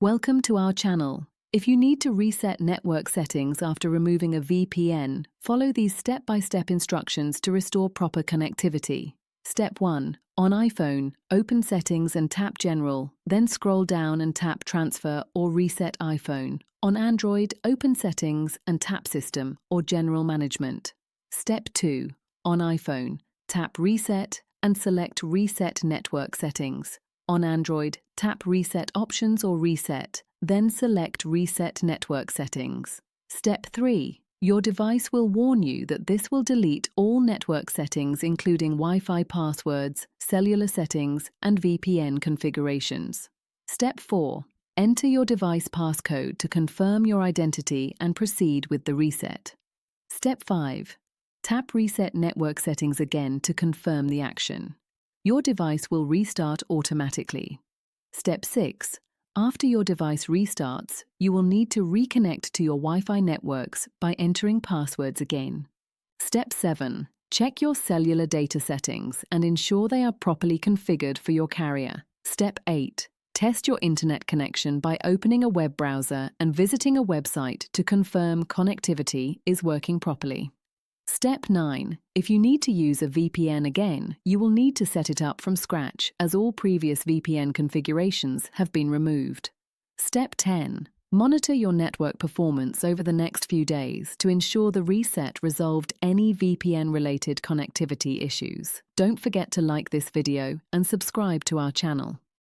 Welcome to our channel. If you need to reset network settings after removing a VPN, follow these step-by-step instructions to restore proper connectivity. Step 1. On iPhone, open Settings and tap General, then scroll down and tap Transfer or Reset iPhone. On Android, open Settings and tap System or General Management. Step 2. On iPhone, tap Reset and select Reset Network Settings. On Android, tap Reset Options or Reset, then select Reset Network Settings. Step 3. Your device will warn you that this will delete all network settings including Wi-Fi passwords, cellular settings, and VPN configurations. Step 4. Enter your device passcode to confirm your identity and proceed with the reset. Step 5. Tap Reset Network Settings again to confirm the action. Your device will restart automatically. Step 6. After your device restarts, you will need to reconnect to your Wi-Fi networks by entering passwords again. Step 7. Check your cellular data settings and ensure they are properly configured for your carrier. Step 8. Test your internet connection by opening a web browser and visiting a website to confirm connectivity is working properly. Step 9. If you need to use a VPN again, you will need to set it up from scratch as all previous VPN configurations have been removed. Step 10. Monitor your network performance over the next few days to ensure the reset resolved any VPN-related connectivity issues. Don't forget to like this video and subscribe to our channel.